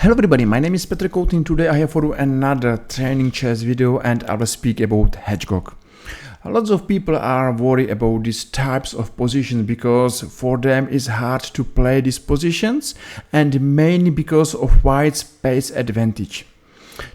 Hello everybody, my name is Petr Koutin. Today I have for you another training chess video and I will speak about hedgehog. Lots of people are worried about these types of positions because for them it's hard to play these positions and mainly because of wide space advantage.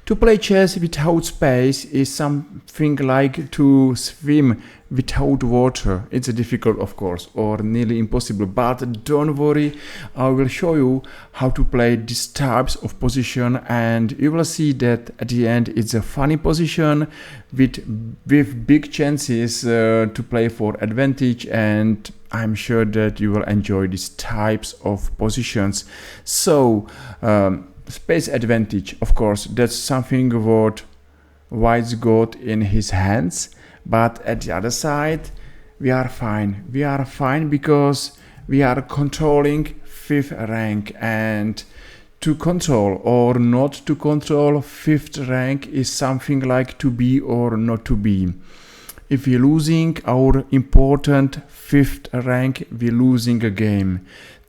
To play chess without space is something like to swim without water. It's difficult, of course, or nearly impossible, but don't worry, I will show you how to play these types of position and you will see that at the end it's a funny position with big chances to play for advantage, and I'm sure that you will enjoy these types of positions. So, space advantage, of course, that's something what White's got in his hands, but at the other side we are fine. We are fine because we are controlling 5th rank, and to control or not to control 5th rank is something like to be or not to be. If we're losing our important 5th rank, we're losing a game.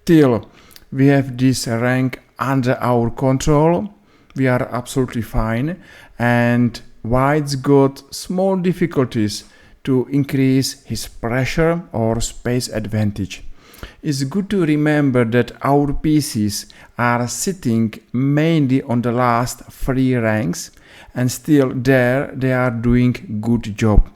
Till we have this rank under our control, we are absolutely fine, and White's got small difficulties to increase his pressure or space advantage. It's good to remember that our pieces are sitting mainly on the last 3 ranks, and still there they are doing good job.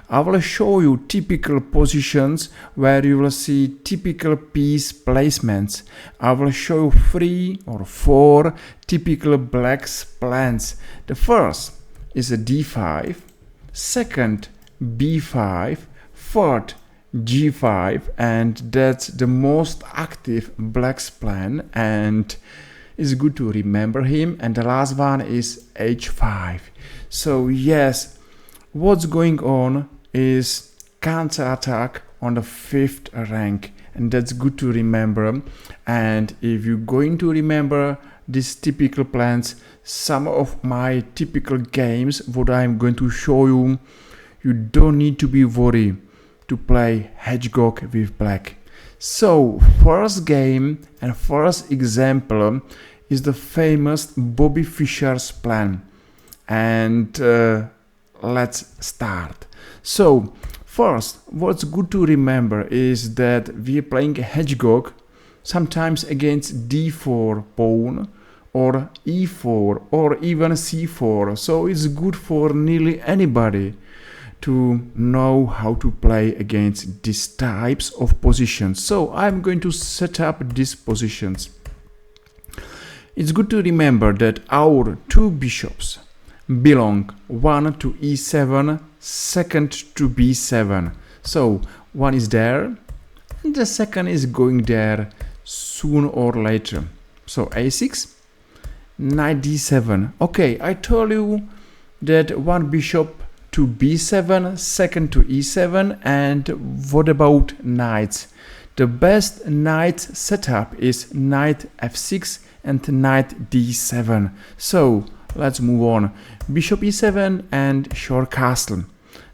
I will show you typical positions where you will see typical piece placements. I will show you 3 or 4 typical black's plans. The first is a d5, second b5, third g5, and that's the most active black's plan and it's good to remember him. And the last one is h5. So yes, what's going on is counter-attack on the 5th rank, and that's good to remember. And if you're going to remember these typical plans, some of my typical games, what I'm going to show you, you don't need to be worried to play hedgehog with black. So first game and first example is the famous Bobby Fischer's plan, and let's start. So first, what's good to remember is that we're playing hedgehog sometimes against d4 pawn or e4 or even c4, so it's good for nearly anybody to know how to play against these types of positions. So I'm going to set up these positions. It's good to remember that our 2 bishops belong, one to e7, second to b7. So one is there and the second is going there soon or later. So a6, knight d7. Okay, I told you that one bishop to b7, second to e7, and what about knights? The best knight setup is knight f6 and knight d7. So let's move on. Bishop e7 and short castle.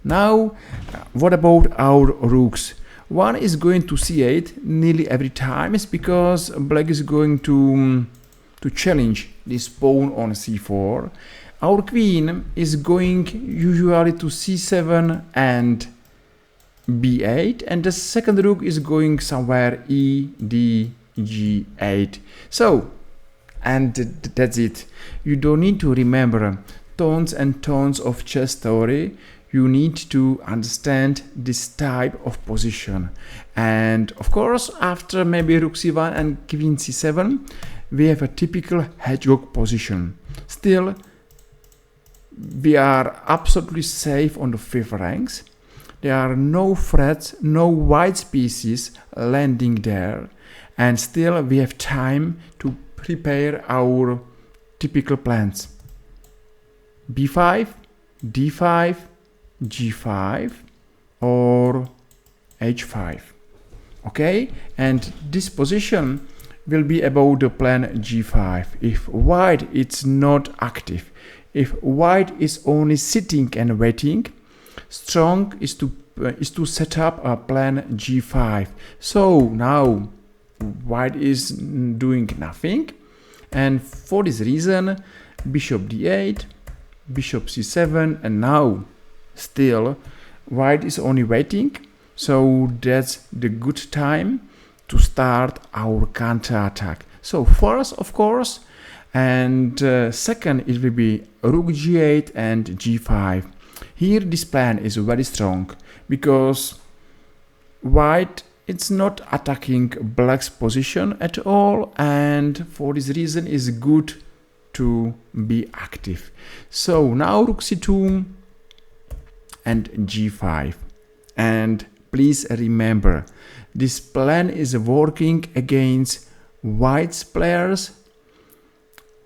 Now, what about our rooks? One is going to c8 nearly every time. It's because black is going to challenge this pawn on c4. Our queen is going usually to c7 and b8, and the second rook is going somewhere e, d, g8. So, and that's it. You don't need to remember tons and tons of chess theory. You need to understand this type of position. And of course, after maybe rook c1 and queen c7, we have a typical hedgehog position. Still, we are absolutely safe on the 5th ranks. There are no threats, no white pieces landing there, and still we have time to prepare our typical plans. b5, d5, g5 or h5. Okay, and this position will be about the plan g5 if white is not active. If white is only sitting and waiting, strong is to set up a plan g5. So now white is doing nothing, And for this reason, bishop d8, bishop c7, and now still white is only waiting, so that's the good time to start our counter-attack. So first, of course, and second it will be rook g8 and g5. Here this plan is very strong because white it's not attacking black's position at all, and for this reason is good to be active. So now rook c2 and g5, and please remember this plan is working against white's players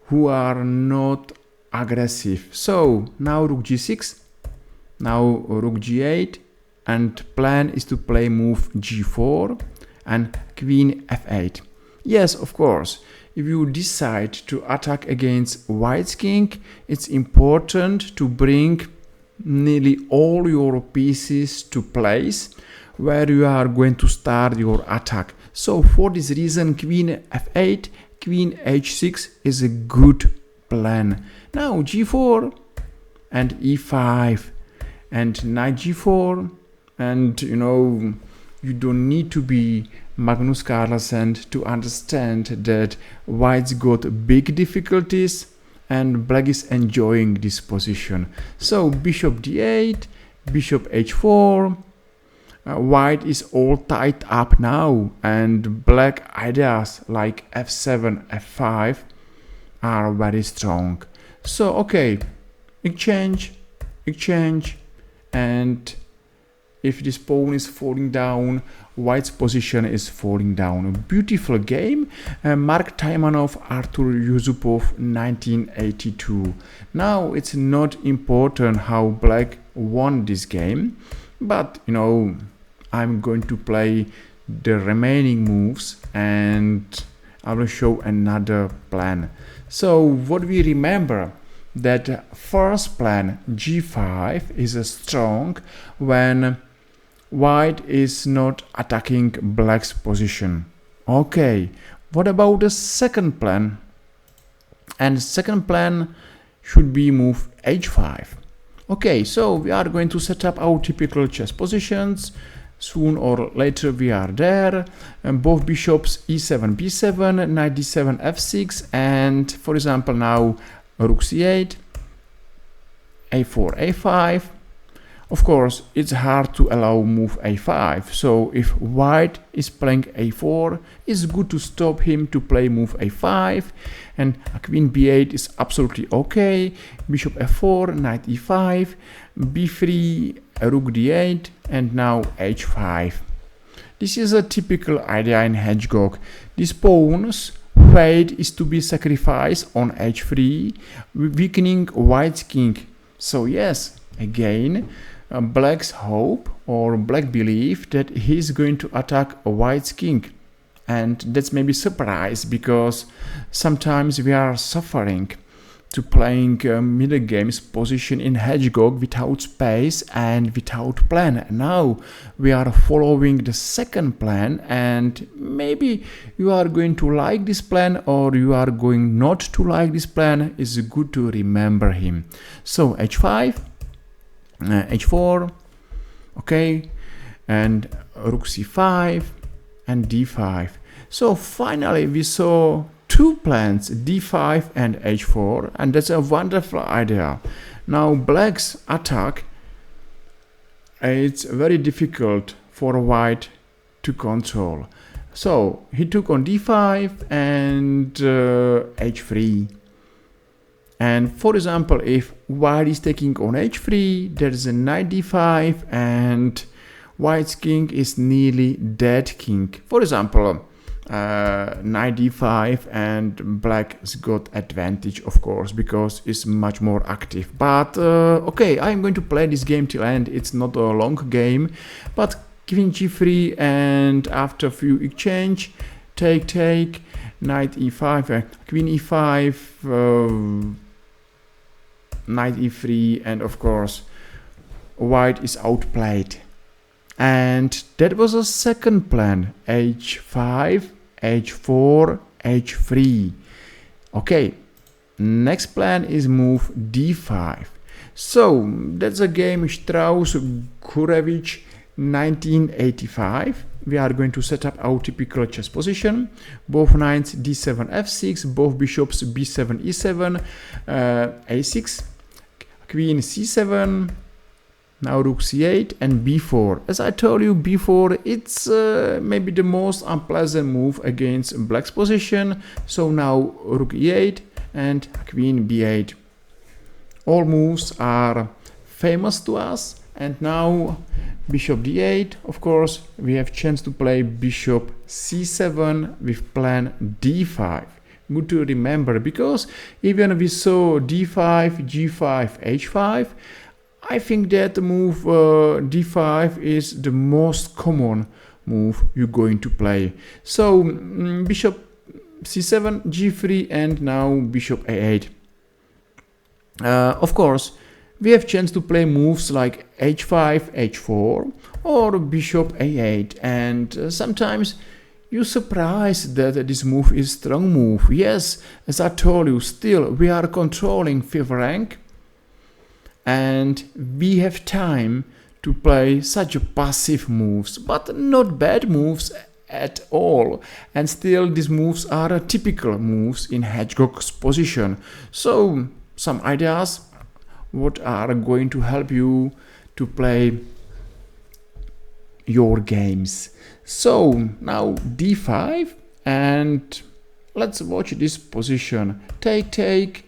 who are not aggressive. So now rook g6, now rook g8, and plan is to play move g4 and queen f8. Yes, of course, if you decide to attack against white's king, it's important to bring nearly all your pieces to place where you are going to start your attack. So for this reason, queen f8, queen h6 is a good plan. Now g4 and e5 and knight g4, and you don't need to be Magnus Carlsen to understand that white's got big difficulties and black is enjoying this position. So bishop d8, bishop h4, white is all tied up now, and black ideas like f7, f5 are very strong. So okay, exchange, and if this pawn is falling down, white's position is falling down. A beautiful game. Mark Taimanov, Artur Yusupov, 1982. Now it's not important how black won this game, but I'm going to play the remaining moves and I will show another plan. So what we remember, that first plan g5 is strong when white is not attacking black's position. Okay, what about the second plan? And second plan should be move h5. Okay, so we are going to set up our typical chess positions. Soon or later we are there. And both bishops e7, b7, knight d7, f6, and for example now rook c8, a4, a5. Of course, it's hard to allow move a5, so if white is playing a4, it's good to stop him to play move a5, and queen b8 is absolutely okay, bishop f4, knight e5, b3, rook d8, and now h5. This is a typical idea in Hedgehog. These pawns' fate is to be sacrificed on h3, weakening white's king. So yes, again, black's hope or black belief that he's going to attack a white's king, and that's maybe surprise because sometimes we are suffering to playing middle games position in Hedgehog without space and without plan. Now we are following the second plan, and maybe you are going to like this plan or you are going not to like this plan. It's good to remember him. So h5, h4, okay, and rook c5 and d5. So finally we saw two plans, d5 and h4, and that's a wonderful idea. Now black's attack, it's very difficult for white to control. So he took on d5 and h3. And for example, if white is taking on h3, there is a knight d5 and white's king is nearly dead king. For example, knight d5 and black's got advantage, of course, because it's much more active. But okay, I'm going to play this game till end. It's not a long game, but queen g3, and after few exchange, take, knight e5, queen e5, knight e3, and of course white is outplayed. And that was a second plan, h5, h4, h3. Okay, next plan is move d5. So that's a game Strauss-Gurevich 1985. We are going to set up our typical chess position. Both knights d7 f6, both bishops b7 e7, a6, queen c7, now rook c8 and b4. As I told you before, it's maybe the most unpleasant move against black's position. So now rook e8 and queen b8. All moves are famous to us. And now bishop d8. Of course, we have chance to play bishop c7 with plan d5. Good to remember, because even we saw d5, g5, h5, I think that move d5 is the most common move you're going to play. So bishop c7, g3, and now bishop a8. Of course, we have chance to play moves like h5, h4 or bishop a8, and sometimes you're surprised that this move is strong move. Yes, as I told you, still we are controlling 5th rank and we have time to play such passive moves, but not bad moves at all. And still these moves are typical moves in Hedgehog's position. So some ideas what are going to help you to play your games. So now d5, and let's watch this position. Take, take,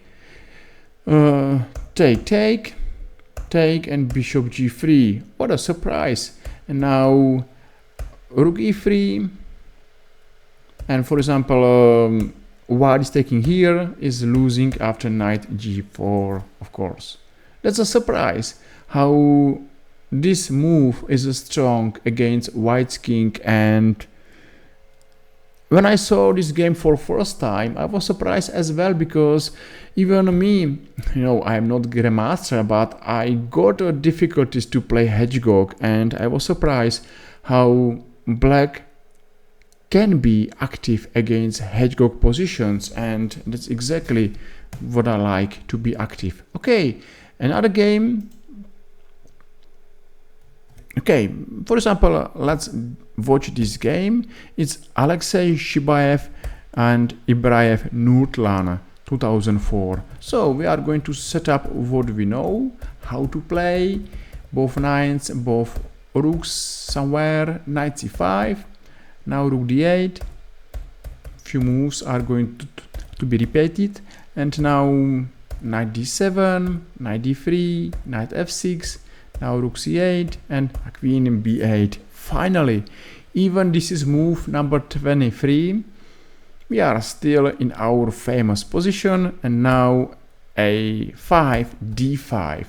take, and bishop g3. What a surprise. And now rook e3, and for example white is taking here is losing after knight g4. Of course, that's a surprise how this move is strong against white's king. And when I saw this game for first time, I was surprised as well, because even me, I'm not grandmaster, but I got difficulties to play Hedgehog, and I was surprised how black can be active against Hedgehog positions, and that's exactly what I like, to be active. Okay, another game. Okay, for example, let's watch this game. It's Alexei Shibaev and Ibraev Nurtlan 2004. So we are going to set up what we know, how to play, both knights, both rooks somewhere, knight c5, now rook d8, few moves are going to be repeated, and now knight d7, knight d3, knight f6, now rook c8 and queen b8. Finally, even this is move number 23. We are still in our famous position, and now a5, d5.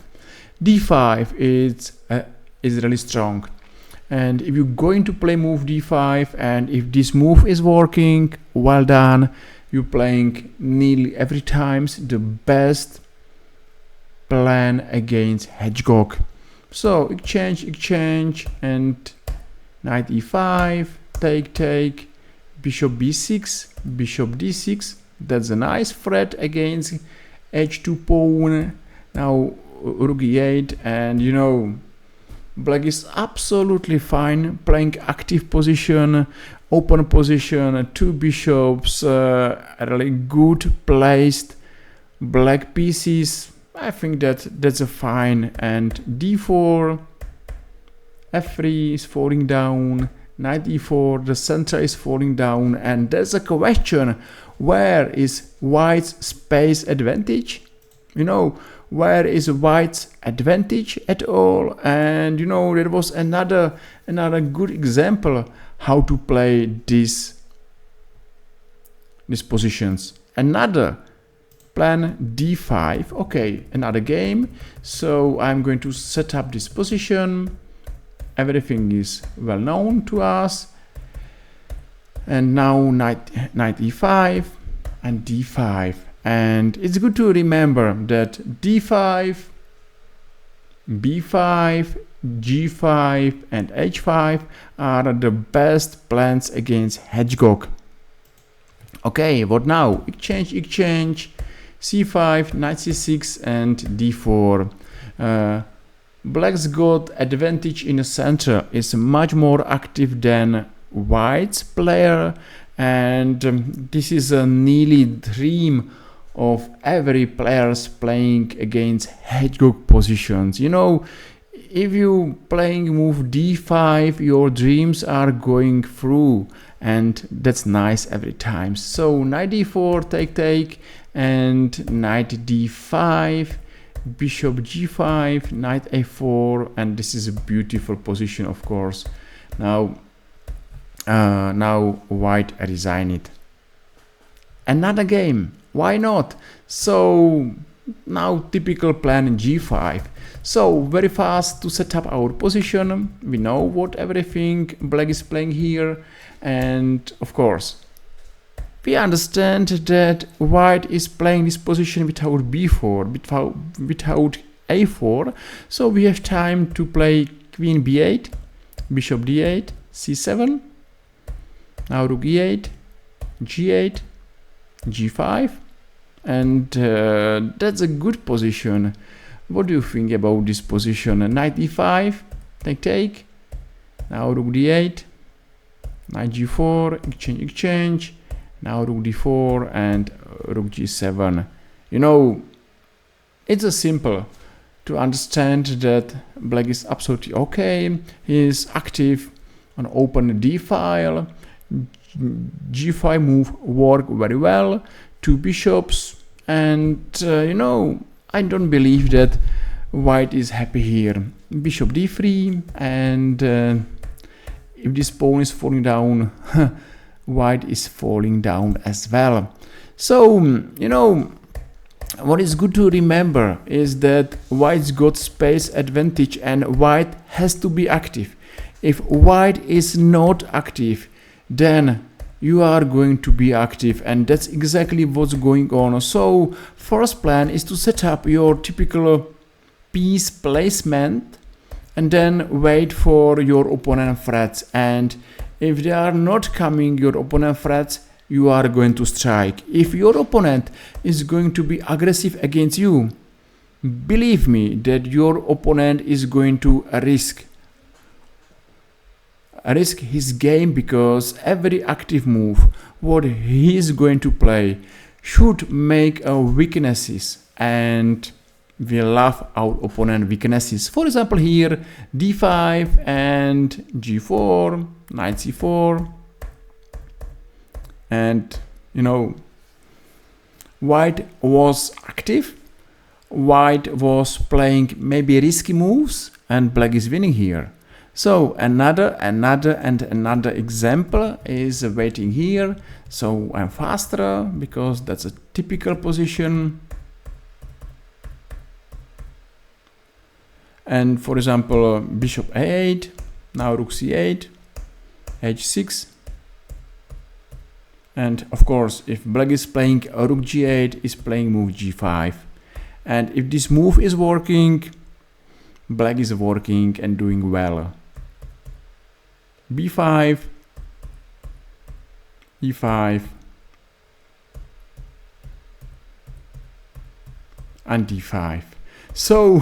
d5 is really strong, and if you're going to play move d5, and if this move is working, well done. You're playing nearly every time the best plan against Hedgehog. So exchange, and knight e5, take, bishop b6, bishop d6. That's a nice threat against h2 pawn. Now rook e8, and black is absolutely fine playing active position, open position, two bishops, really good placed black pieces. I think that's a fine. And d4, f3 is falling down, knight e4, the center is falling down, and there's a question: where is white's space advantage? Where is white's advantage at all? And there was another good example how to play these positions. Another plan d5. Okay, another game. So I'm going to set up this position. Everything is well known to us. And now knight e5 and d5. And it's good to remember that d5, b5, g5 and h5 are the best plans against Hedgehog. Okay, what now? Exchange, c5, knight c6 and d4. Black's got advantage in the center, is much more active than white's player, and this is a nearly dream of every players playing against hedgehog positions. You know, if you playing move d5, your dreams are going through, and that's nice every time. So knight d4, take, and knight d5, bishop g5, knight a4, and this is a beautiful position, of course. Now white resign it. Another game, why not? So now typical plan g5. So very fast to set up our position. We know what everything black is playing here, and of course we understand that white is playing this position without b4, without a4. So we have time to play queen b8, bishop d8, c7, now rook e8, g8, g5, and that's a good position. What do you think about this position? Knight e5, take, now rook d8, knight g4, exchange, now rook d4 and rook g7. You know, it's a simple to understand that black is absolutely okay. He is active on open d file. G5 move work very well. Two bishops, and you know, I don't believe that white is happy here. Bishop d3, and if this pawn is falling down, white is falling down as well. So you know, what is good to remember is that white's got space advantage and white has to be active. If white is not active, then you are going to be active, and that's exactly what's going on. So first plan is to set up your typical piece placement and then wait for your opponent threats, and if they are not coming your opponent threats, you are going to strike. If your opponent is going to be aggressive against you, believe me that your opponent is going to risk his game, because every active move what he is going to play should make weaknesses, and we love our opponent weaknesses. For example, here d5 and g4, knight c4, and you know, white was active, white was playing maybe risky moves, and black is winning here. So another example is waiting here. So I'm faster because that's a typical position. And for example, bishop a8, now rook c8, h6. And of course, if black is playing rook g8, is playing move g5. And if this move is working, black is working and doing well. b5, e5, and d5. So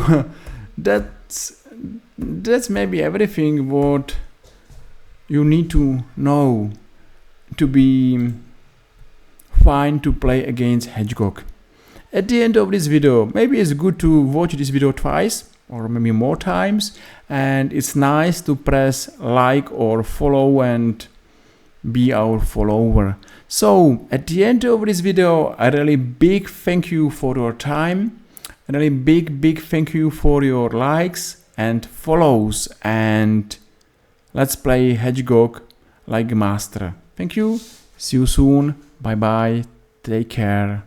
that's maybe everything what you need to know to be fine to play against hedgehog. At the end of this video, maybe it's good to watch this video twice or maybe more times, and it's nice to press like or follow and be our follower. So at the end of this video, a really big thank you for your time, a really big thank you for your likes and follows, and let's play hedgehog like a master. Thank you, see you soon, bye bye, take care.